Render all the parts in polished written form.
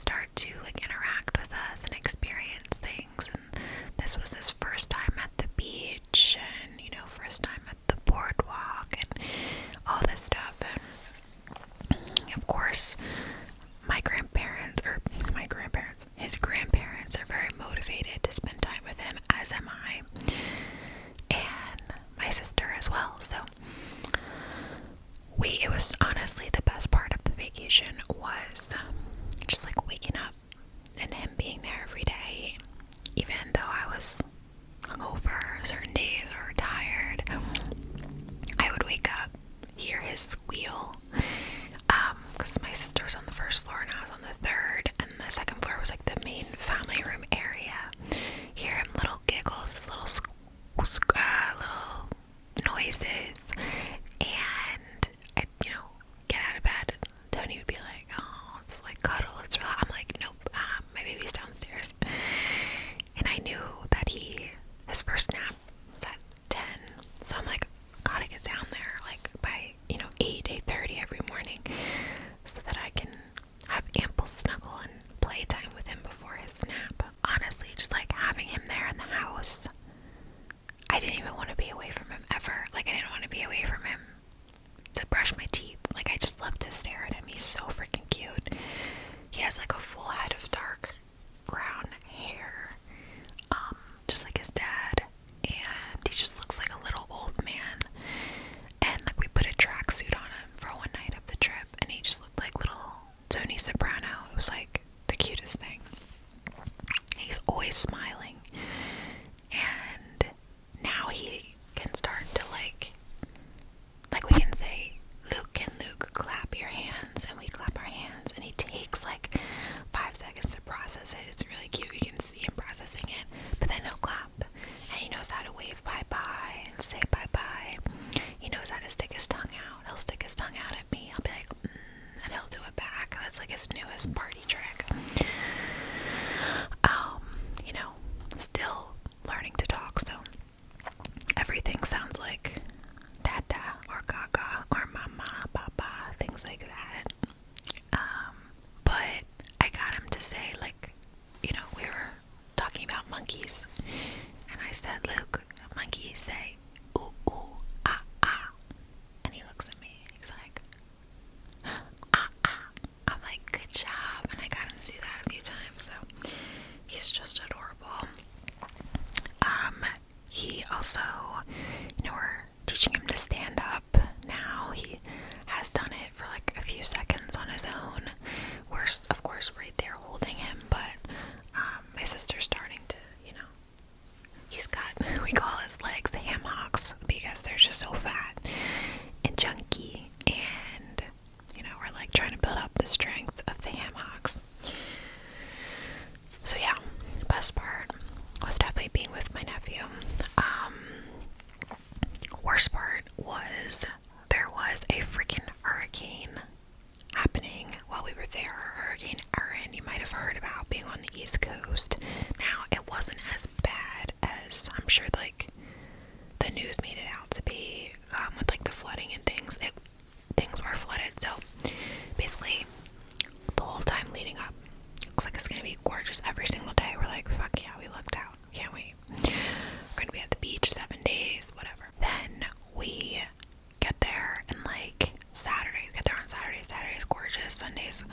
start to like interact with us and experience things. And this was his first time at the beach, and you know, first time at the boardwalk and all this stuff. And of course, his grandparents are very motivated to spend time with him, as am I, and my sister as well. So it was honestly the best part of the vacation was just like waking up and him being there every day, even though I was hungover certain days or tired. I would wake up, hear his squeal, because my sister was on the first floor and I was on the third, and the second floor was like the main family room area. Hear him little giggles, his little little noises, and I'd, get out of bed, and Tony would be like, oh, let's like cuddle, let's relax. I'm like, nope, my baby's downstairs. And I knew that his first nap was at 10, so I'm like, gotta get down there like by 8:30 every morning, so that I can have ample snuggle and playtime with him before his nap. Honestly, just like having him there in the house, I didn't even want to be away from him ever. Like, I didn't want to be away from him to brush my teeth. Like, I just love to stare at him. He's so freaking cute. He has like a full head of dark brown hair, just like his dad, and he just looks like a little old man. And like, we put a tracksuit on him for one night of the trip, and he just looked like little Tony Soprano. It was like the cutest thing. He's always smiling, and now he can start to like we can say, Luke clap your hands, and we clap our hands, and he takes like 5 seconds to process it. It's really cute. You can see him processing it, but then he'll clap, and he knows how to wave bye-bye and say bye-bye. He knows how to stick his tongue out. He'll stick his tongue out at me. I'll be like, and he'll do it back. That's like his newest party trick. Still learning to talk, so everything sounds like dada or gaga or mama, papa, things like that. But I got him to say, like, we were talking about monkeys, and I said, Luke, monkeys say ooh, ooh, ah, ah. And he looks at me and he's like, ah, ah. I'm like, good job. And I got him to do that a few times, so he's just adorable. He also, we're teaching him to stand up now. He has done it for like a few seconds on his own. We're, of course, right there holding him, but my sister's starting to, he's got, we call his legs the ham hocks because they're just so fat and chunky, and, we're like trying to build up the strength of the ham hocks. So yeah, best part was definitely being with my nephew. Worst part was there was a freaking hurricane happening while we were there. Hurricane Erin, you might have heard about, being on the East Coast. Now, it wasn't as bad as I'm sure like the news made it out to be, with like the flooding and things. Things were flooded, so basically the whole time leading up, looks like it's gonna be gorgeous every single day. We're like, fuck yeah, we lucked out. Can't wait. We're gonna be at the beach 7 days, whatever. Then we get there, and like Saturday, we get there on Saturday. Saturday's gorgeous. Sunday's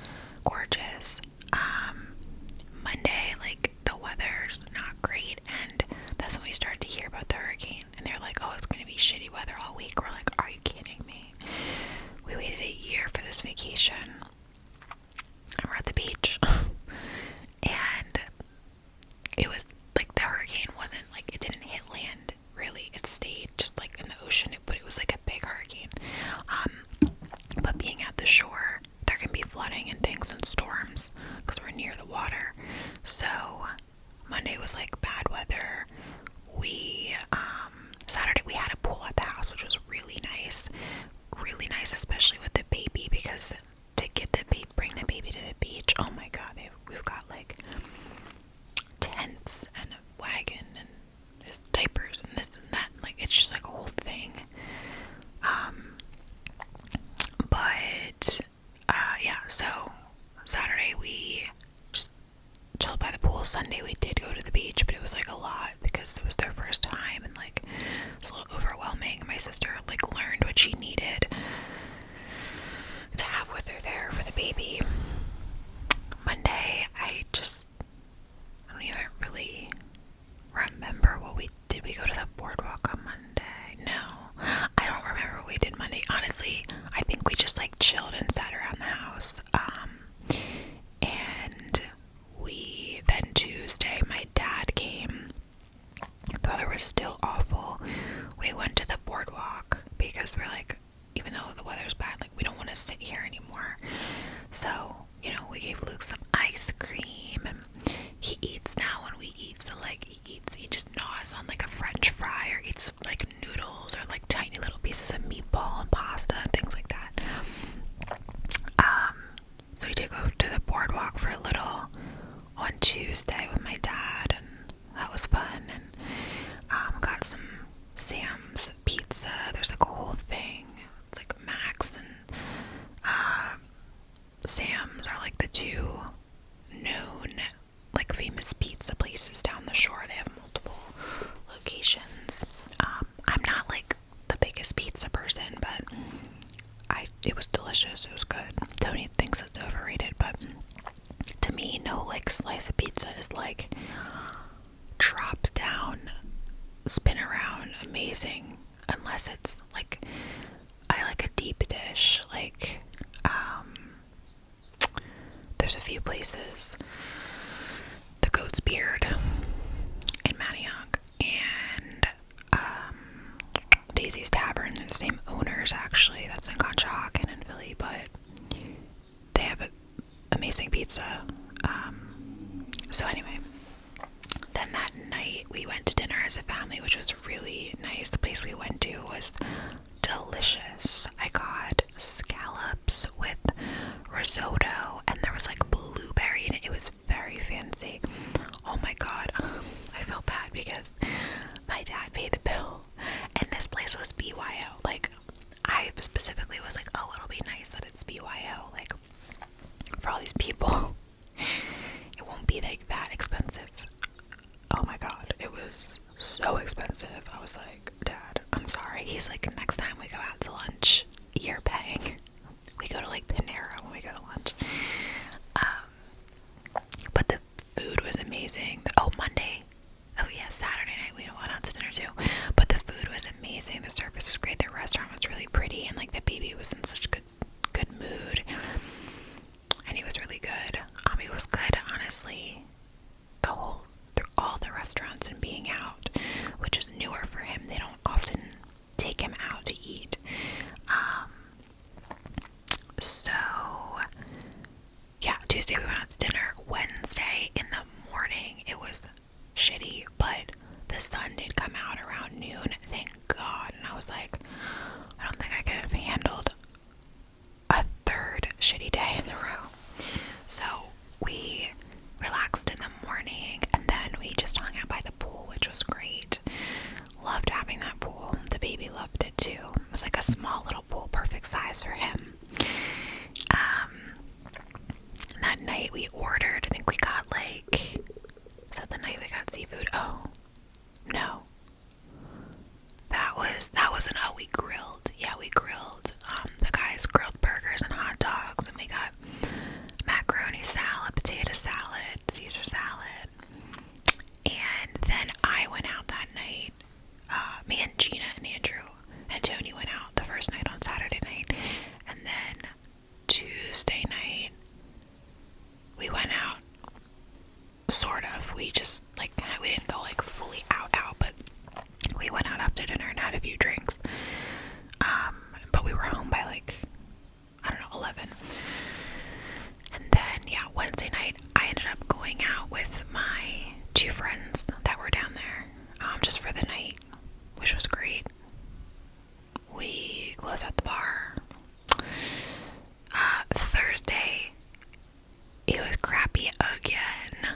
gorgeous. Monday, like, the weather's not great, and that's when we started to hear about the hurricane. And they're like, oh, it's gonna be shitty weather all week. We're like, are you kidding me? We waited a year for this vacation, and we're at the beach. And it was like the hurricane wasn't like, it didn't hit land really. It stayed just like in the ocean, but it was like a big hurricane. But being at the shore, there can be flooding and things and storms because we're near the water. So Monday was like bad weather. Saturday we had a pool at the house, which was really nice, especially with the baby, because to bring the baby to the beach, oh my god, we've got like tents and a wagon and there's diapers and this and that, like it's just like a whole thing. But yeah, so Saturday we Saturday we did go to the beach, but it was like a lot because it was their first time, and like it was a little overwhelming. My sister like learned what she needed to have with her there for the baby. Monday, I don't even really remember what we did. We go to the boardwalk on Monday? No, I don't remember what we did Monday. Honestly, I think we just like chilled and sat around the house. And then Tuesday, my dad came. The weather was still awful. We went to the boardwalk because we're like, even though the weather's bad, like we don't want to sit here anymore. So, we gave Luke some ice cream, and he eats now when we eat. So like he just gnaws on like a French fry, or eats like noodles, or like tiny little pieces of meatball and pasta and things like that. So we did go to the boardwalk for a little on Tuesday with my dad, and that was fun. And got some Sam's pizza. There's like a whole thing. It's like Max and Sam's are like the two known like famous pizza places down the shore. They have multiple locations. I'm not like the biggest pizza person, but it was delicious. It was good. Tony thinks it's overrated, but to me, no like slice of pizza is like drop down, spin around amazing, unless it's like I like a deep dish. Like there's a few places, the Goat's Beard in Manioc and Daisy's Tavern. They're the same owners actually. That's in Conshohocken in Philly, but they have amazing pizza. So anyway, then that night we went to dinner as a family, which was really nice. The place we went to was delicious. I got scallops with risotto, and there was like blueberry in it. It was very fancy. Oh my god, I felt bad because my dad paid the bill, and this place was BYO. Like, I specifically was like, oh, it'll be nice that it's BYO. Like, for all these people, it won't be like that expensive. Oh my god, it was so expensive. I was like, Dad, I'm sorry. He's like, next time we go out to lunch, you're paying. We go to like Panera when we go to lunch. But the food was amazing. Saturday night we went out to dinner too. But the food was amazing. The service was great. The restaurant was really pretty, and like the baby was in such good mood, and he was really good. It was good, honestly. Through all the restaurants and being out, which is newer for him. They don't often take him out to eat. So yeah, Tuesday we went out to dinner. Wednesday in the morning it was shitty, but the sun did come out around noon, thank God. And I was like, I don't think I could have handled a third shitty day in a row. So we relaxed in the morning, and then we just hung out by the pool, which was great. Loved having that pool. The baby loved it too. It was like a small little pool, perfect size for him. That night we ordered, I think we got like, is that the night we got seafood? Oh, no. We grilled. Yeah, we grilled. The guys grilled burgers and hot dogs, and we got macaroni salad, potato salad, Caesar salad. And then I went out that night. Me and Gina and Andrew and Tony went out the first night on Saturday night. And then Tuesday night, we went out, sort of. We just, like, we didn't go, like, fully out, but we went out after dinner and had a few drinks. But we were home by, like, I don't know, 11. And then, yeah, Wednesday night, I ended up going out with my two friends that were down there, just for the night, which was great. We closed out the bar. Thursday, it was crappy again,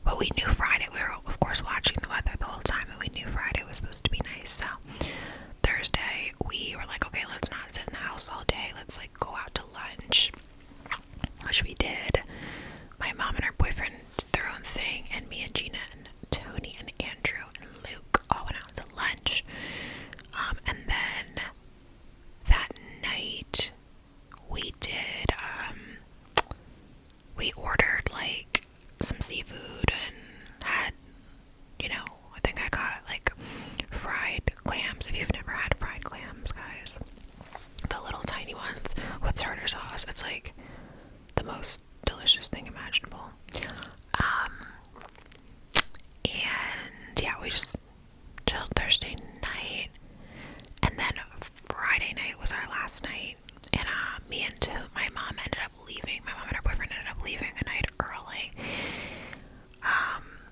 but we knew Friday, we were of course watching the weather the whole time, and we knew Friday was supposed to be nice. So Thursday we were like, okay, let's not sit in the house all day, let's like go out to lunch, which we did. My mom and her boyfriend did their own thing, and me and Gina night, we did, we ordered like some seafood and had, I think I got like fried clams. If you've never had fried clams, guys, the little tiny ones with tartar sauce, it's like the most delicious thing imaginable. And yeah, we just chilled Thursday night, and then Friday night was our last night, and me and my mom ended up leaving. My mom and her boyfriend ended up leaving a night early.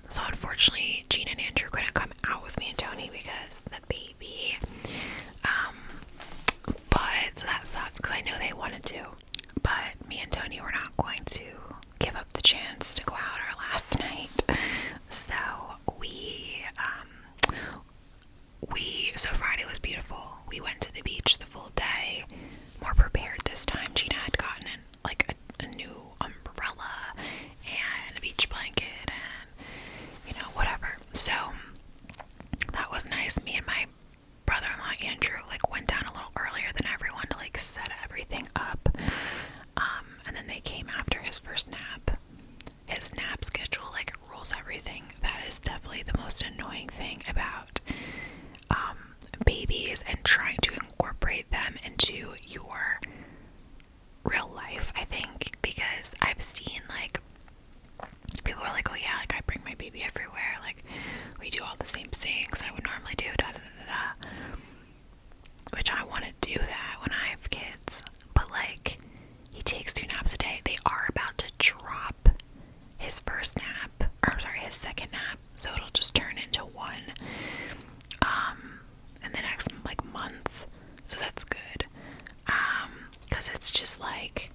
So unfortunately, Gina and Andrew couldn't come out with me and Tony because the baby. But so that sucked because I know they wanted to. But me and Tony were not going to give up the chance to go out our last night. So so Friday was beautiful. We went to the beach the full day, more prepared this time. Gina had gotten like a new umbrella and a beach blanket and whatever. So that was nice. Me and my brother-in-law Andrew like went down a little earlier than everyone to like set everything up. And then they came after his first nap. His nap schedule like rules everything. That is definitely the most annoying thing about babies and trying to incorporate them into your real life, I think, because I've seen like people are like, oh yeah, like I bring my baby everywhere, like we do all the same things I would normally do, da da da da, which I want to do that when I have kids, but like he takes 2 naps a day. They are about to drop his first nap, or I'm sorry, his second nap, so it'll just turn into 1 in the next like month, so that's good, because it's just like,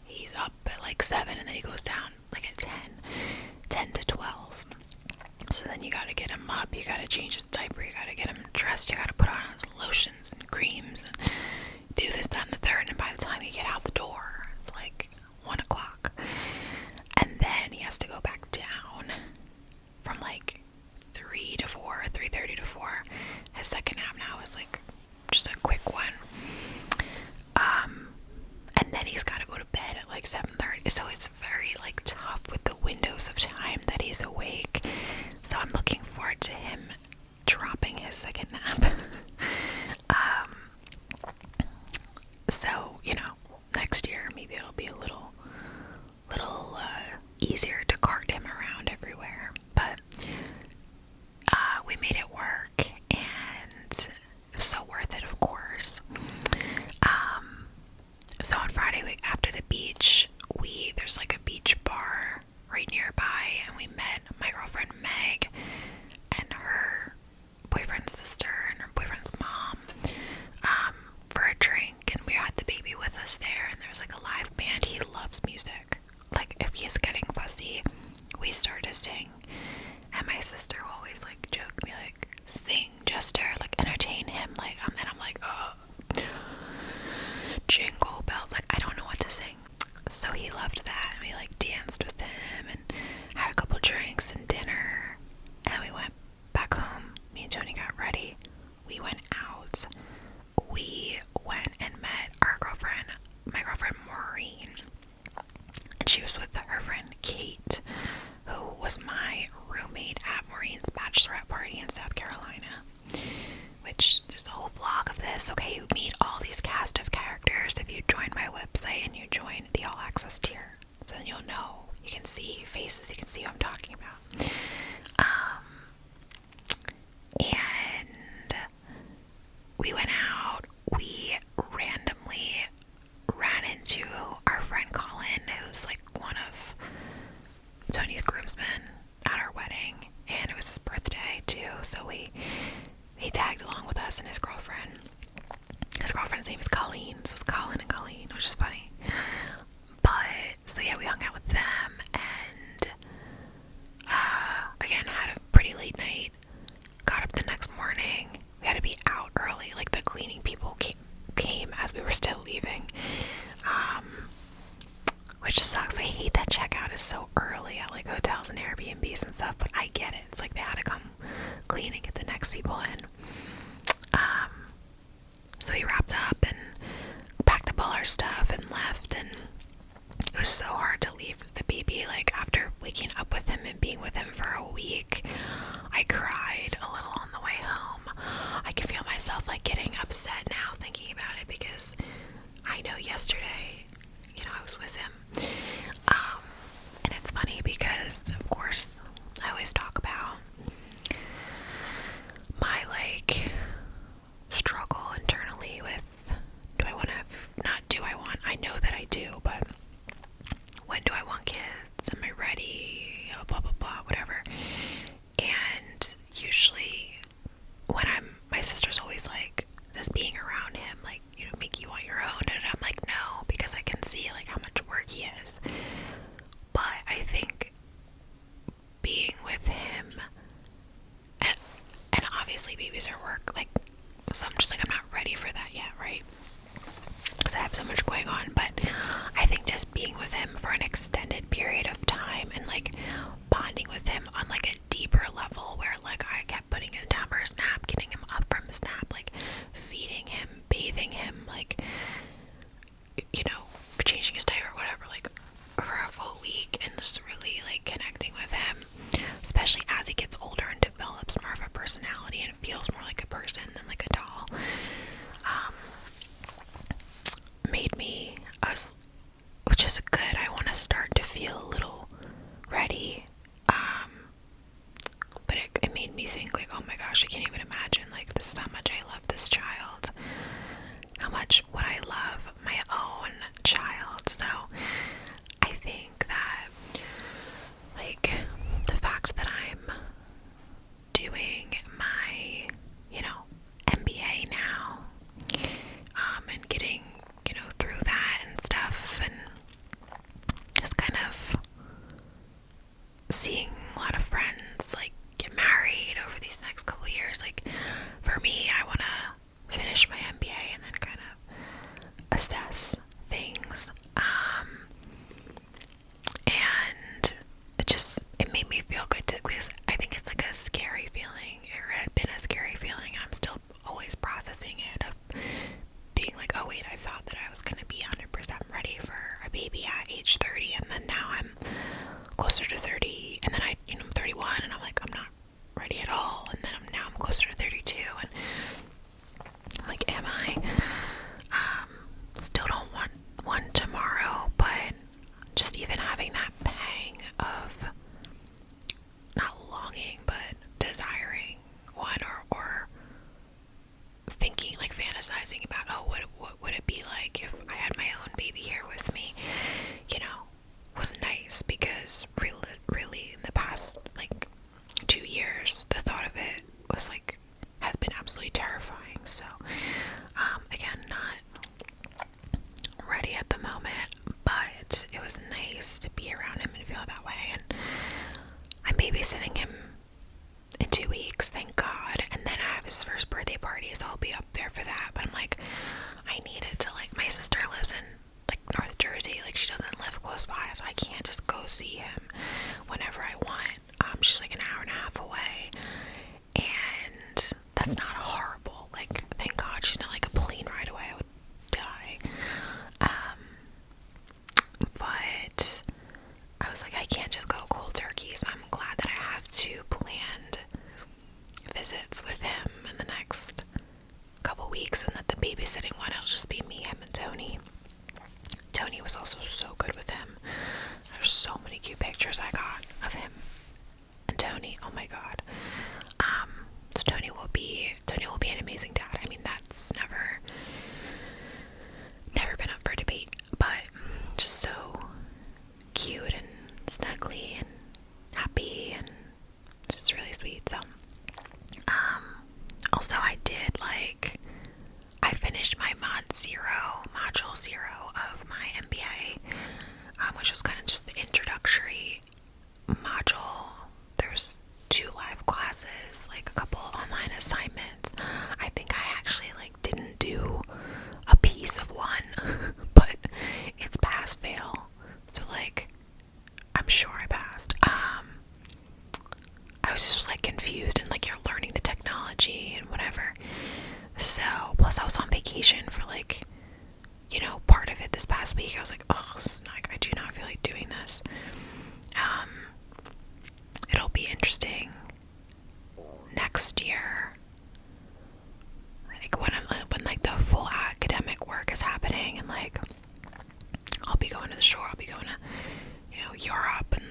he's up at like 7 and then he goes down like at 10 to 12, so then you gotta get him up, you gotta change his diaper, you gotta get him dressed, you gotta put on his lotions and creams and do this, that, and the third, and by the time you get out the door, it's like 1 o'clock, and then he has to go back down from like 3 to 4, 3:30 to 4. His second nap now is like just a quick one. And then he's got to go to bed at like 7:30. So it's very like tough with the windows of time that he's awake. So I'm looking forward to him dropping his second nap. So, next year maybe it'll be a little easier to cart him around everywhere. But we made it work, and it was so worth it, of course. So on Friday, after the beach, there's like a beach bar right nearby, and we met my girlfriend Meg and her boyfriend's sister and her boyfriend's mom for a drink, and we had the baby with us there, and there's like a live band. He loves music. Like if he's getting fussy, we start to sing, and my sister will always like joke me like, sing, Jester, like entertain him, like, and then I'm like, oh, jingle bells, like I don't know what to sing. So he loved that, and we like danced with him and had a couple drinks and dinner, and we went back home. Me and Tony got ready, we went out, we went and met my girlfriend Maureen, and she was with her friend Kate, who was my roommate at Maureen's bachelorette party in South Carolina, which there's a whole vlog of this. Okay, you meet all these cast of characters if you join my website and you join the all access tier, so then you'll know, you can see faces, you can see who I'm talking about. And we went out, we randomly ran into our friend Colin, who's like one of Tony's groomsmen at our wedding, and it was his birthday too, so he tagged along with us and his girlfriend. His girlfriend's name is Colleen, so it's Colin and Colleen, which is funny. But so yeah, we hung out with them, and again had a pretty late night. Got up the next morning. We had to be out early, like the cleaning people came as we were still leaving, which sucks. I hate that checkout is so early at like hotels and Airbnbs and stuff, but I get it. It's like they had to come clean and get the next people in. So we wrapped up and our stuff and left, and it was so hard to leave the baby. Like, after waking up with him and being with him for a week, I cried a little on the way home. I can feel myself like getting upset now thinking about it, because I know yesterday, I was with him. And it's funny because, of course, I always talk about my struggle internally with, do I want to have, not do I want, I know that I do, but when do I want kids? Am I ready? Blah, blah, blah, whatever. And usually when my sister's always like, does being around him, make you want your own? And I'm like, no, because I can see, how much work he is. But I think being with him, and obviously babies are work, so I'm just I'm not ready for that yet, right? Because I have so much going on. But I think just being with him for an extended period of time and bonding with him on a deeper level, where I kept putting him down for his nap, getting him up from his nap, feeding him, bathing him, changing his diaper, whatever, for a full week, and just really connecting with him, especially as he gets older and develops more of a personality and feels more like a person than a doll, made me us, which is good. I want to start to feel a little ready, but it made me think oh my gosh, I can't even imagine this is how much I love this child, how much would I love my own child. So I think that the fact that I'm doing my MBA now, and getting through that and stuff, and just kind of seeing a lot of friends get married over these next couple years, for me, I want to finish my MBA and then kind of assess things, and it made me feel good too, because I think it's a scary feeling, or had been a scary feeling, and I'm still always processing it, of being oh wait, I thought that I was going to be 100% ready for a baby at age 30, and then now I'm closer to 30, and then I'm 31, and I'm I'm not ready at all, and then now I'm closer to 32, and am I? Still don't want one tomorrow, but just even having that pang of not longing, but desiring one, or thinking, fantasizing about, oh, what would it be like if I had my own baby here with me, was nice, because really in the past 2 years, the thought of it was has been absolutely terrifying. So again, not ready at the moment, but it was nice to be around him and feel that way. And I'm babysitting him in 2 weeks, thank God, and then I have his first birthday party, so I'll be up there for that. But I'm I needed to, my sister lives in North Jersey, she doesn't live close by, so I can't just go see him whenever I want. She's an hour and a half away, and that's not horrible. Thank God she's not a plane ride away. I would die. But I was I can't just go cold turkey, so I'm glad that I have 2 planned visits with him in the next couple weeks, and that the babysitting one, it'll just be me, him, and Tony. Tony was also so good with him. There's so many cute pictures I got of him and Tony. Oh my god. So Tony will be an amazing dad. I mean, that's never been up for debate, but just so cute and snuggly and happy, and just really sweet. So also I did I finished my module 0 of my MBA, which was kind of just the introductory module. There's 2 live classes, a couple online assignments. I think I actually didn't do a piece of one, but it's pass fail. So I'm sure I passed. I was just confused, and you're learning the technology and whatever. So plus I was on vacation for part of week I was like, oh, like, I do not feel like doing this. It'll be interesting next year, like when like the full academic work is happening, and like I'll be going to the shore, I'll be going to, Europe, and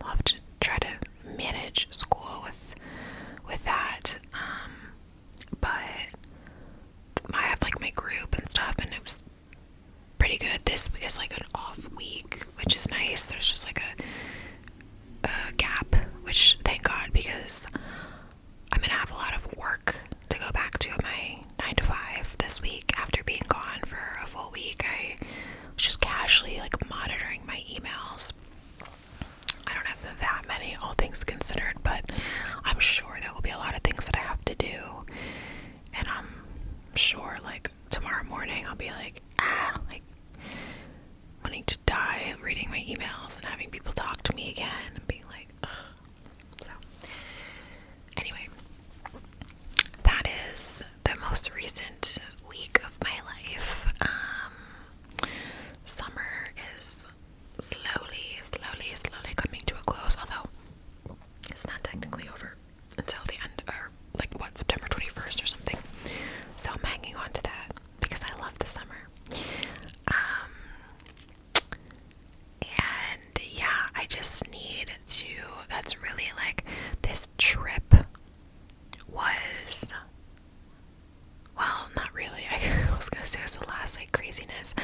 I'll have to try to manage school with that. But I have like my group and stuff, and it was pretty good. This is like an off week, which is nice. There's just like a gap, which thank God, because I'm gonna have a lot of work to go back to my 9 to 5 this week after being gone for a full week. I was just casually like monitoring my emails. I don't have that many, all things considered, but I'm sure there will be a lot of things that I have to do, and I'm sure like tomorrow morning I'll be like wanting to die reading my emails and having people talk to me again and being like, ugh. So anyway, that is the most recent week of my life. Summer is slowly coming to a close, although it's not technically over until the end, or like September 21st or something. So I'm hanging on to that because I love the summer. And yeah, I just need to, that's really like, this trip was, well, not really. I was gonna say it was the last like craziness.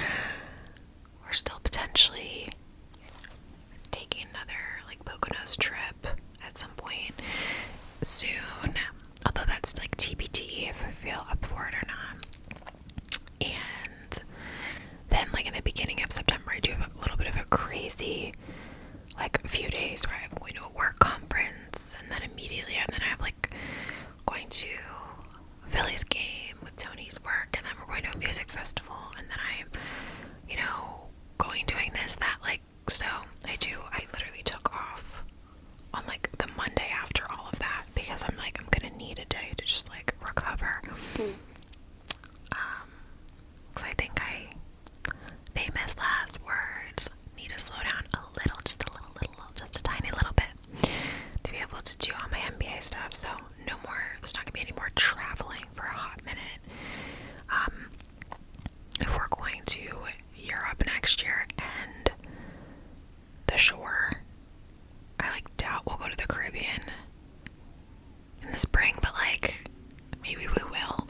We're still potentially taking another like Poconos trip at some point soon, although that's like TBT if I feel up for it or not. And then like in the beginning of September, I do have a little bit of a crazy like a few days where I'm going to a work conference, and then immediately, and then I have like going to a Phillies game with Tony's work, and then we're going to a music festival, and then I'm doing this, that, like, so I literally took off on like the Monday after all of that, because I'm like, I'm gonna need a day to just like recover. Because I think famous last words, need to slow down a little, just a tiny little bit, to be able to do all my MBA stuff. So no more, there's not gonna be any more traveling for a hot minute. If we're going to Europe next year and the shore, I like doubt we'll go to the Caribbean in the spring, but like maybe we will.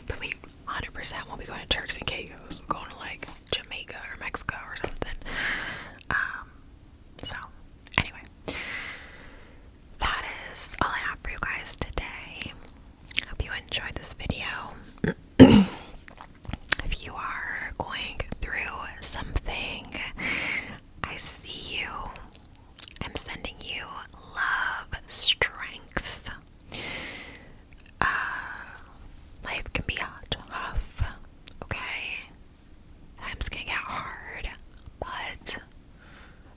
But we 100% won't be going to Turks and Caicos. We're going to like Jamaica or Mexico or something. So anyway, that is all I have for you guys today. Hope you enjoyed this video. If you are going through something, I see you. I'm sending you love, strength. Life can be tough, okay? Times can get hard, but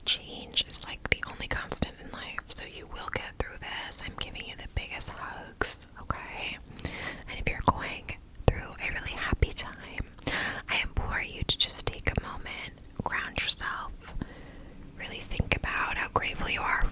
change is like the only constant in life, so you will get through this. I'm giving you the biggest hugs, okay? And if you're going through a really happy time, I implore you to just take a moment, ground yourself, really think about how grateful you are